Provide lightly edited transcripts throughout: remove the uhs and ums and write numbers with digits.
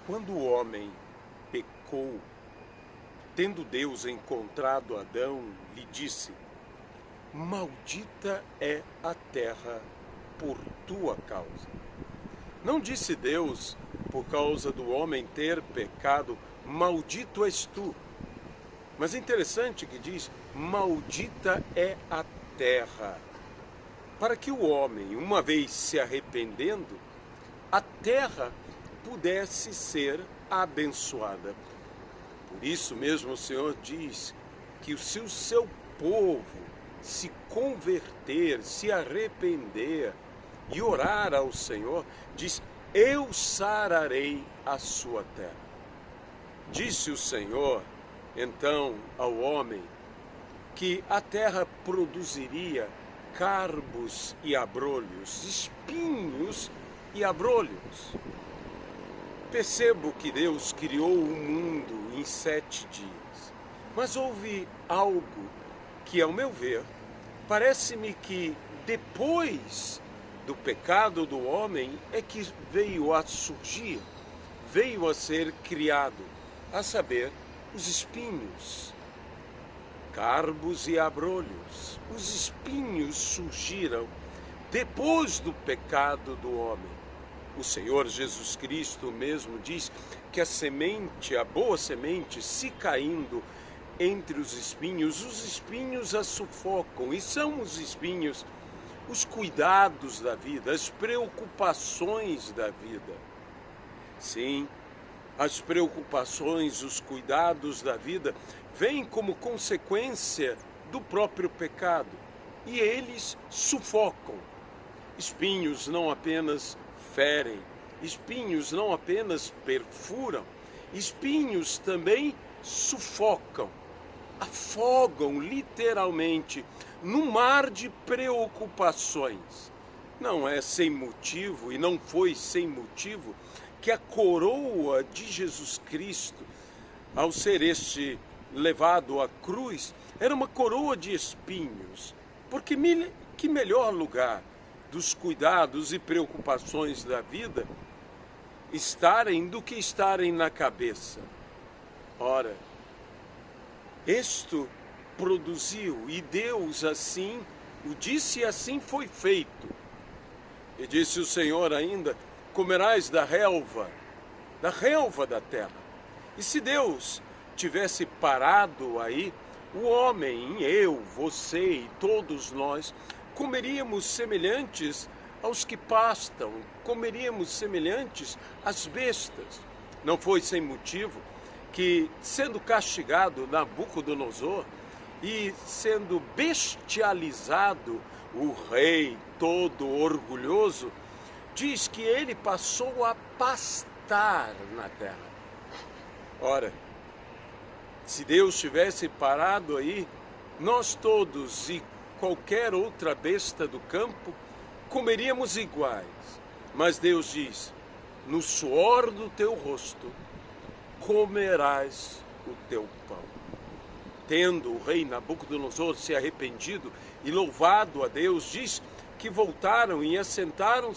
Quando o homem pecou, tendo Deus encontrado Adão, lhe disse: Maldita é a terra por tua causa. Não disse Deus, por causa do homem ter pecado, maldito és tu. Mas é interessante que diz, maldita é a terra. Para que o homem, uma vez se arrependendo, a terra pudesse ser abençoada. Por isso mesmo o Senhor diz que se o seu povo se converter, se arrepender e orar ao Senhor, diz, eu sararei a sua terra. Disse o Senhor, então, ao homem, que a terra produziria carbos e abrolhos, espinhos e abrolhos. Percebo que Deus criou o mundo em 7 dias, mas houve algo que, ao meu ver, parece-me que depois do pecado do homem é que veio a surgir, veio a ser criado, a saber, os espinhos, carbos e abrolhos. Os espinhos surgiram depois do pecado do homem. O Senhor Jesus Cristo mesmo diz que a semente, a boa semente, se caindo entre os espinhos a sufocam. E são os espinhos os cuidados da vida, as preocupações da vida. Sim, as preocupações, os cuidados da vida vêm como consequência do próprio pecado. E eles sufocam. Espinhos não apenas ferem, espinhos não apenas perfuram, espinhos também sufocam, afogam literalmente num mar de preocupações. Não é sem motivo, e não foi sem motivo, que a coroa de Jesus Cristo, ao ser levado à cruz, era uma coroa de espinhos, porque que melhor lugar dos cuidados e preocupações da vida estarem do que estarem na cabeça. Ora, isto produziu, e Deus assim o disse, e assim foi feito. E disse o Senhor ainda, comerás da relva da terra. E se Deus tivesse parado aí, o homem, eu, você e todos nós, comeríamos semelhantes aos que pastam, comeríamos semelhantes às bestas. Não foi sem motivo que, sendo castigado Nabucodonosor e sendo bestializado o rei todo orgulhoso, diz que ele passou a pastar na terra. Ora, se Deus tivesse parado aí, nós todos e qualquer outra besta do campo comeríamos iguais. Mas Deus diz, no suor do teu rosto comerás o teu pão. Tendo o rei Nabucodonosor se arrependido e louvado a Deus, diz que voltaram e assentaram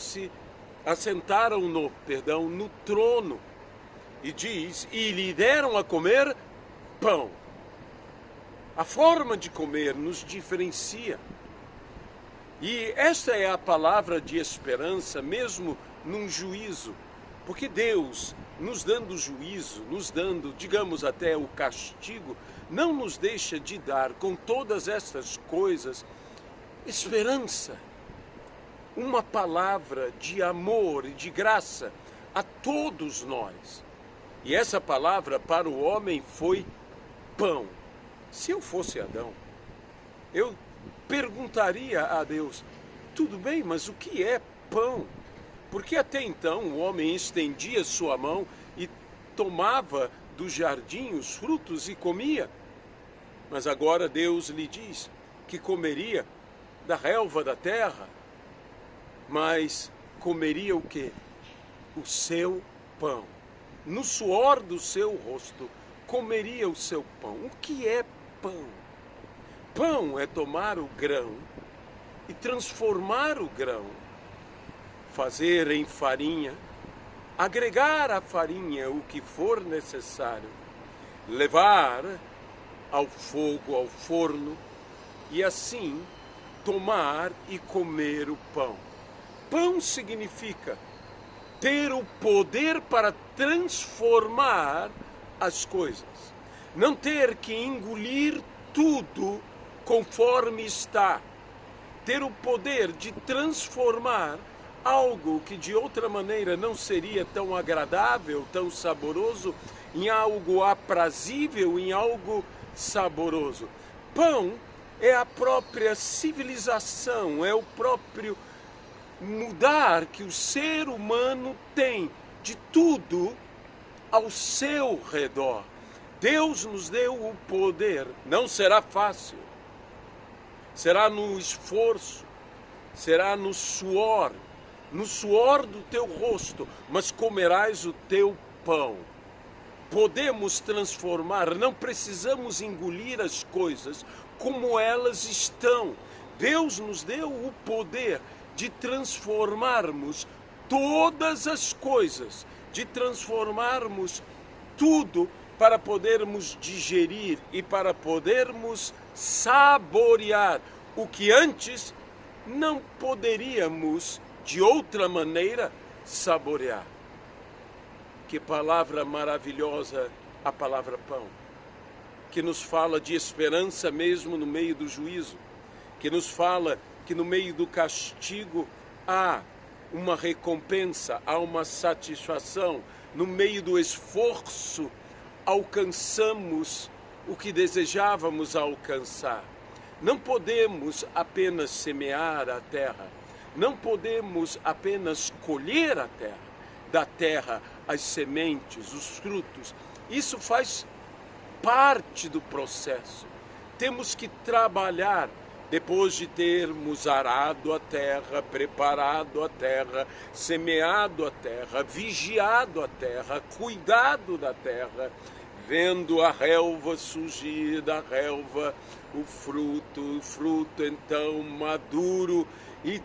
no trono. E diz, e lhe deram a comer pão. A forma de comer nos diferencia. E esta é a palavra de esperança, mesmo num juízo. Porque Deus, nos dando juízo, nos dando, digamos até o castigo, não nos deixa de dar com todas estas coisas esperança. Uma palavra de amor e de graça a todos nós. E essa palavra para o homem foi pão. Se eu fosse Adão, eu perguntaria a Deus, tudo bem, mas o que é pão? Porque até então o homem estendia sua mão e tomava do jardim os frutos e comia. Mas agora Deus lhe diz que comeria da relva da terra, mas comeria o quê? O seu pão. No suor do seu rosto comeria o seu pão. O que é pão? Pão é tomar o grão e transformar o grão, fazer em farinha, agregar à farinha o que for necessário, levar ao fogo, ao forno, e assim tomar e comer o pão. Pão significa ter o poder para transformar as coisas. Não ter que engolir tudo conforme está. Ter o poder de transformar algo que de outra maneira não seria tão agradável, tão saboroso, em algo aprazível, em algo saboroso. Pão é a própria civilização, é o próprio mudar que o ser humano tem de tudo ao seu redor. Deus nos deu o poder. Não será fácil. Será no esforço, será no suor do teu rosto, mas comerás o teu pão. Podemos transformar, não precisamos engolir as coisas como elas estão. Deus nos deu o poder de transformarmos todas as coisas, de transformarmos tudo para podermos digerir e para podermos saborear o que antes não poderíamos de outra maneira saborear. Que palavra maravilhosa a palavra pão, que nos fala de esperança mesmo no meio do juízo, que nos fala que no meio do castigo há uma recompensa, há uma satisfação, no meio do esforço alcançamos o que desejávamos alcançar. Não podemos apenas semear a terra, não podemos apenas colher a terra, da terra as sementes, os frutos. Isso faz parte do processo. Temos que trabalhar depois de termos arado a terra, preparado a terra, semeado a terra, vigiado a terra, cuidado da terra, vendo a relva surgir da relva, o fruto então maduro, e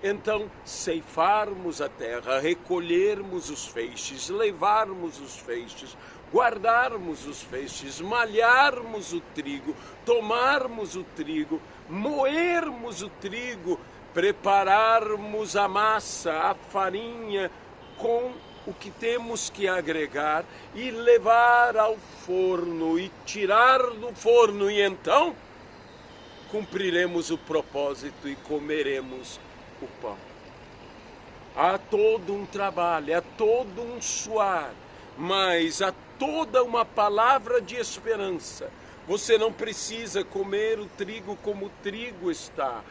então ceifarmos a terra, recolhermos os feixes, levarmos os feixes, guardarmos os feixes, malharmos o trigo, tomarmos o trigo, moermos o trigo, prepararmos a massa, a farinha com o que temos que agregar e levar ao forno e tirar do forno, e então cumpriremos o propósito e comeremos o pão. Há todo um trabalho, há todo um suar, mas há toda uma palavra de esperança. Você não precisa comer o trigo como o trigo está.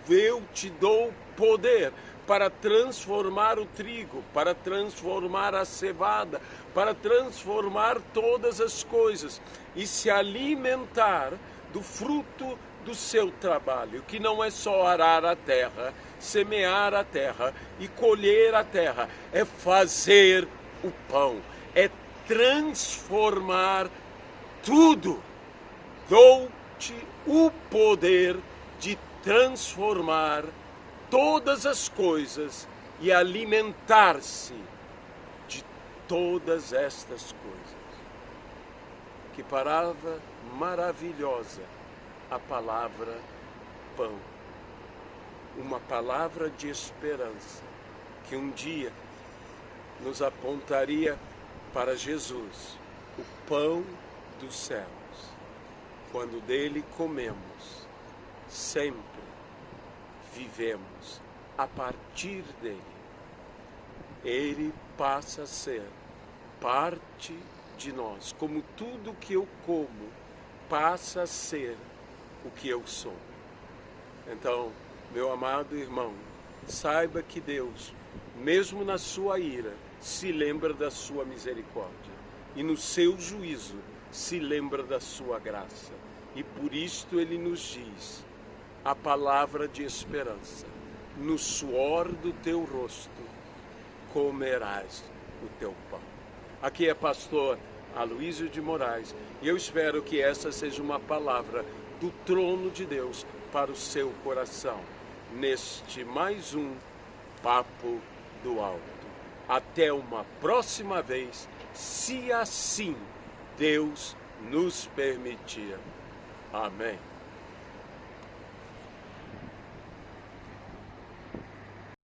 Eu te dou poder para transformar o trigo, para transformar a cevada, para transformar todas as coisas e se alimentar do fruto do seu trabalho, que não é só arar a terra, semear a terra e colher a terra, é fazer o pão, é transformar tudo. Dou-te o poder de transformar todas as coisas e alimentar-se de todas estas coisas. Que palavra maravilhosa a palavra pão. Uma palavra de esperança que um dia nos apontaria para Jesus, o pão dos céus. Quando dele comemos, sempre vivemos a partir dele. Ele passa a ser parte de nós, como tudo que eu como passa a ser o que eu sou. Então, meu amado irmão, saiba que Deus, mesmo na sua ira, se lembra da sua misericórdia, e no seu juízo se lembra da sua graça. E por isto ele nos diz a palavra de esperança: no suor do teu rosto comerás o teu pão. Aqui é pastor Aloísio de Moraes, e eu espero que essa seja uma palavra do trono de Deus para o seu coração, neste mais um Papo do Alto. Até uma próxima vez, se assim Deus nos permitir. Amém.